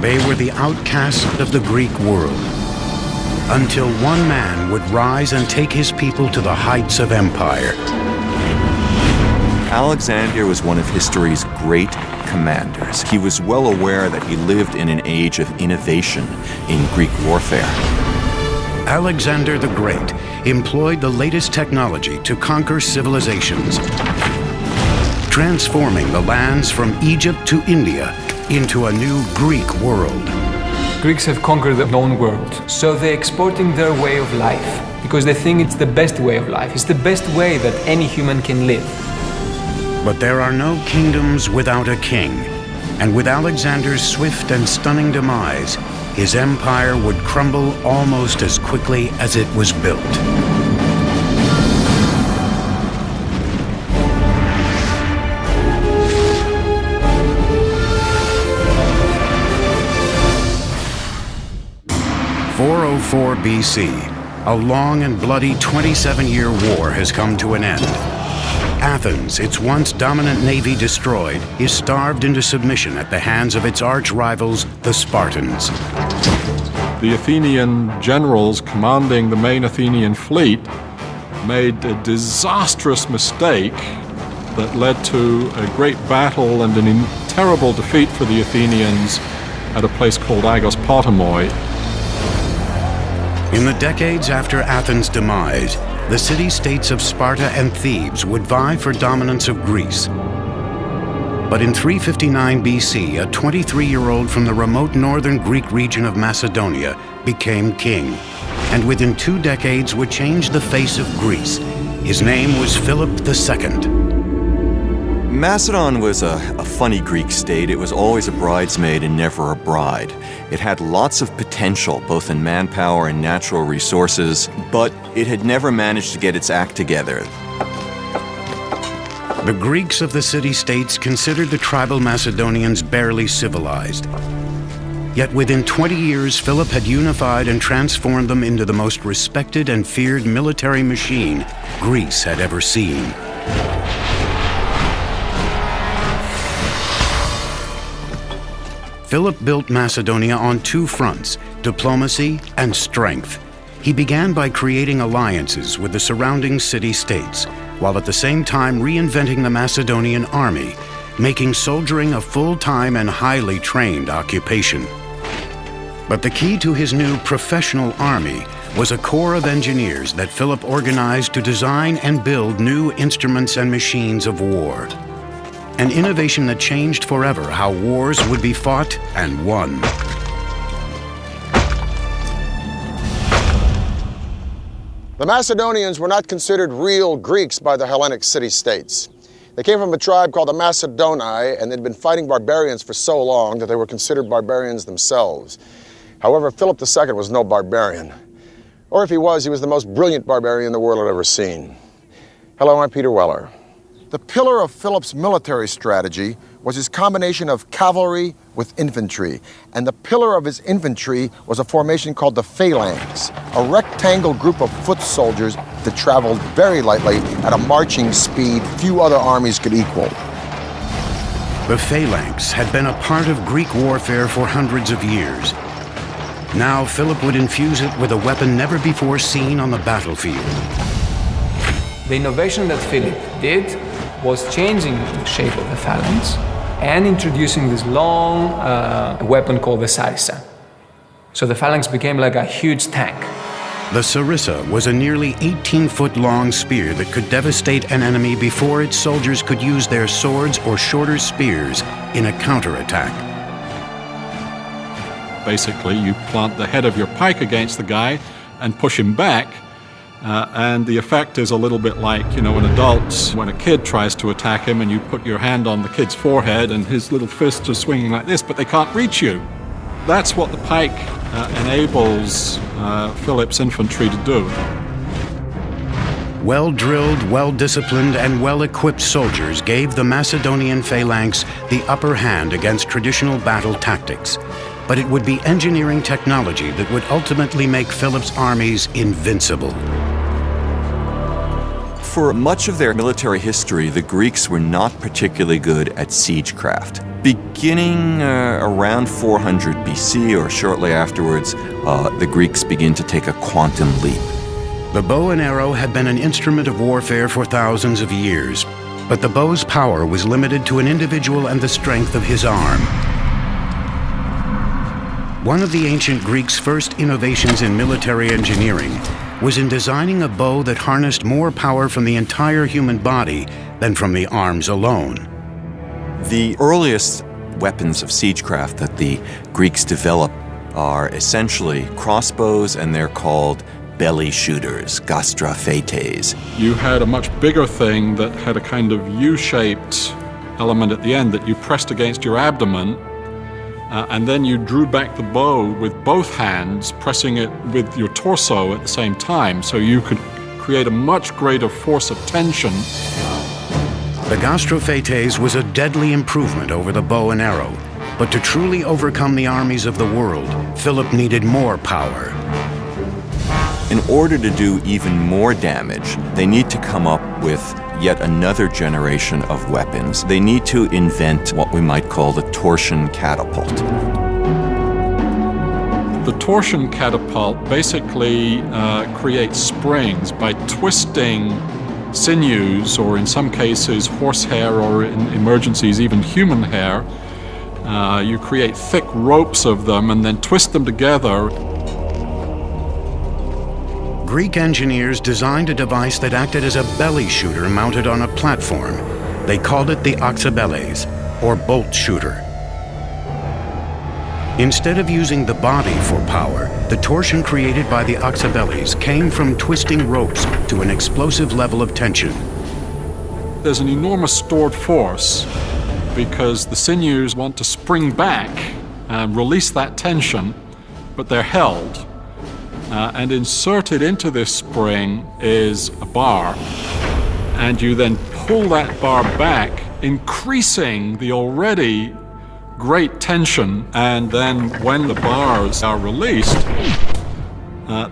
They were the outcasts of the Greek world, until one man would rise and take his people to the heights of empire. Alexander was one of history's great commanders. He was well aware that he lived in an age of innovation in Greek warfare. Alexander the Great employed the latest technology to conquer civilizations, transforming the lands from Egypt to India into a new Greek world. Greeks have conquered the known world, so they're exporting their way of life because they think it's the best way of life. It's the best way that any human can live. But there are no kingdoms without a king, and with Alexander's swift and stunning demise, his empire would crumble almost as quickly as it was built. (404 BC), a long and bloody 27-year war has come to an end. Athens, its once dominant navy destroyed, is starved into submission at the hands of its arch-rivals, the Spartans. The Athenian generals commanding the main Athenian fleet made a disastrous mistake that led to a great battle and a terrible defeat for the Athenians at a place called Aigos-Potamoi. In the decades after Athens' demise, the city-states of Sparta and Thebes would vie for dominance of Greece. But in 359 BC, a 23-year-old from the remote northern Greek region of Macedonia became king, and within 2 decades would change the face of Greece. His name was Philip II. Macedon was a funny Greek state. It was always a bridesmaid and never a bride. It had lots of potential, both in manpower and natural resources, but it had never managed to get its act together. The Greeks of the city-states considered the tribal Macedonians barely civilized. Yet within 20 years, Philip had unified and transformed them into the most respected and feared military machine Greece had ever seen. Philip built Macedonia on 2 fronts, diplomacy and strength. He began by creating alliances with the surrounding city-states, while at the same time reinventing the Macedonian army, making soldiering a full-time and highly trained occupation. But the key to his new professional army was a corps of engineers that Philip organized to design and build new instruments and machines of war. An innovation that changed forever how wars would be fought and won. The Macedonians were not considered real Greeks by the Hellenic city-states. They came from a tribe called the Macedoni, and they'd been fighting barbarians for so long that they were considered barbarians themselves. However, Philip II was no barbarian. Or if he was the most brilliant barbarian the world had ever seen. Hello, I'm Peter Weller. The pillar of Philip's military strategy was his combination of cavalry with infantry, and the pillar of his infantry was a formation called the phalanx, a rectangle group of foot soldiers that traveled very lightly at a marching speed few other armies could equal. The phalanx had been a part of Greek warfare for hundreds of years. Now Philip would infuse it with a weapon never before seen on the battlefield. The innovation that Philip did was changing the shape of the phalanx and introducing this long weapon called the sarissa. So the phalanx became like a huge tank. The sarissa was a nearly 18-foot-long spear that could devastate an enemy before its soldiers could use their swords or shorter spears in a counterattack. Basically, you plant the head of your pike against the guy and push him back. And the effect is a little bit like, in adults, when a kid tries to attack him and you put your hand on the kid's forehead and his little fists are swinging like this, but they can't reach you. That's what the pike enables Philip's infantry to do. Well-drilled, well-disciplined, and well-equipped soldiers gave the Macedonian phalanx the upper hand against traditional battle tactics. But it would be engineering technology that would ultimately make Philip's armies invincible. for much of their military history, the Greeks were not particularly good at siegecraft. Beginning around 400 BC or shortly afterwards, the Greeks begin to take a quantum leap. The bow and arrow had been an instrument of warfare for thousands of years, but the bow's power was limited to an individual and the strength of his arm. One of the ancient Greeks' first innovations in military engineering was in designing a bow that harnessed more power from the entire human body than from the arms alone. The earliest weapons of siegecraft that the Greeks developed are essentially crossbows, and they're called belly shooters, gastrophetes. You had a much bigger thing that had a kind of U-shaped element at the end that you pressed against your abdomen, and then you drew back the bow with both hands, pressing it with your torso at the same time, so you could create a much greater force of tension. The gastrophetes was a deadly improvement over the bow and arrow, but to truly overcome the armies of the world, Philip needed more power. In order to do even more damage, they need to come up with yet another generation of weapons. They need to invent what we might call the torsion catapult. The torsion catapult basically creates springs by twisting sinews, or in some cases horsehair, or in emergencies even human hair. You create thick ropes of them and then twist them together. Greek engineers designed a device that acted as a belly shooter mounted on a platform. They called it the oxybeles, or bolt shooter. Instead of using the body for power, the torsion created by the oxybeles came from twisting ropes to an explosive level of tension. There's an enormous stored force because the sinews want to spring back and release that tension, but they're held. And inserted into this spring is a bar, and you then pull that bar back, increasing the already great tension, and then when the bars are released,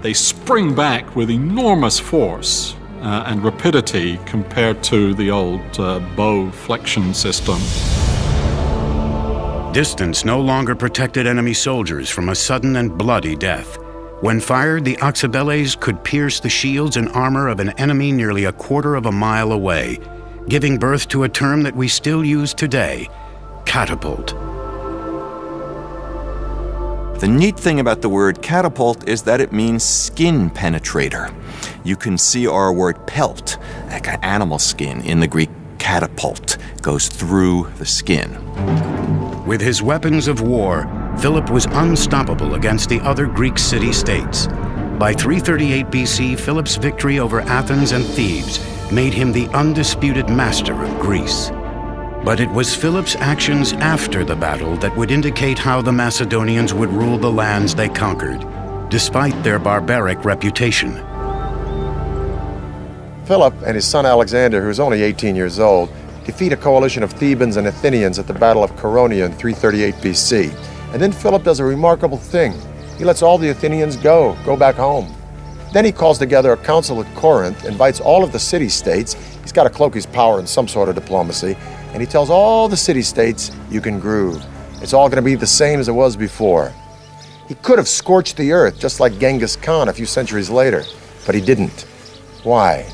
they spring back with enormous force and rapidity compared to the old bow flexion system. Distance no longer protected enemy soldiers from a sudden and bloody death. When fired, the oxybeles could pierce the shields and armor of an enemy nearly a quarter of a mile away, giving birth to a term that we still use today, catapult. The neat thing about the word catapult is that it means skin penetrator. You can see our word pelt, like an animal skin, in the Greek catapult, goes through the skin. With his weapons of war, Philip was unstoppable against the other Greek city-states. By 338 BC, Philip's victory over Athens and Thebes made him the undisputed master of Greece. But it was Philip's actions after the battle that would indicate how the Macedonians would rule the lands they conquered, despite their barbaric reputation. Philip and his son Alexander, who was only 18 years old, defeat a coalition of Thebans and Athenians at the Battle of Chaeronea in 338 BC. And then Philip does a remarkable thing. He lets all the Athenians go back home. Then he calls together a council at Corinth, invites all of the city-states. He's got to cloak his power in some sort of diplomacy. And he tells all the city-states, you can groove. It's all going to be the same as it was before. He could have scorched the earth, just like Genghis Khan a few centuries later, but he didn't. Why?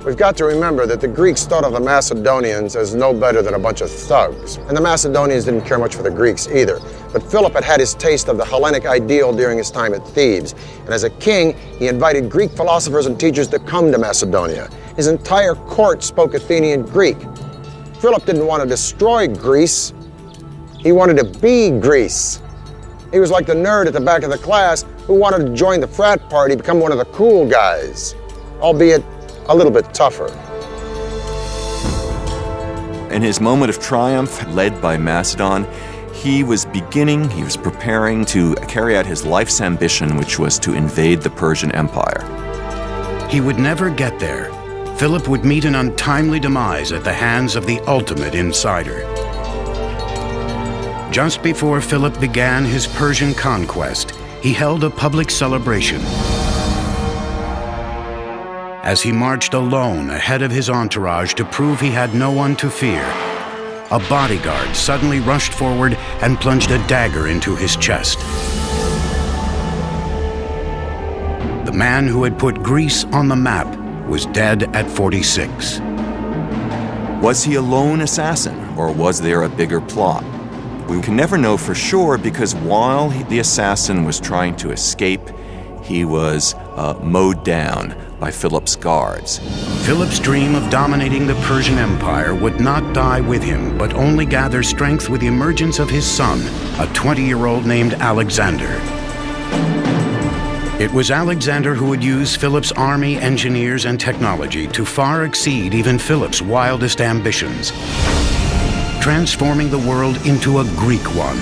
We've got to remember that the Greeks thought of the Macedonians as no better than a bunch of thugs. And the Macedonians didn't care much for the Greeks either. But Philip had had his taste of the Hellenic ideal during his time at Thebes. And as a king, he invited Greek philosophers and teachers to come to Macedonia. His entire court spoke Athenian Greek. Philip didn't want to destroy Greece. He wanted to be Greece. He was like the nerd at the back of the class who wanted to join the frat party, become one of the cool guys, albeit a little bit tougher. In his moment of triumph, led by Macedon, he was preparing to carry out his life's ambition, which was to invade the Persian Empire. He would never get there. Philip would meet an untimely demise at the hands of the ultimate insider. Just before Philip began his Persian conquest, he held a public celebration. as he marched alone ahead of his entourage to prove he had no one to fear. A bodyguard suddenly rushed forward and plunged a dagger into his chest. The man who had put Greece on the map was dead at 46. Was he a lone assassin, or was there a bigger plot? We can never know for sure because while the assassin was trying to escape, he was mowed down by Philip's guards. Philip's dream of dominating the Persian Empire would not die with him, but only gather strength with the emergence of his son, a 20-year-old named Alexander. It was Alexander who would use Philip's army, engineers, and technology to far exceed even Philip's wildest ambitions, transforming the world into a Greek one.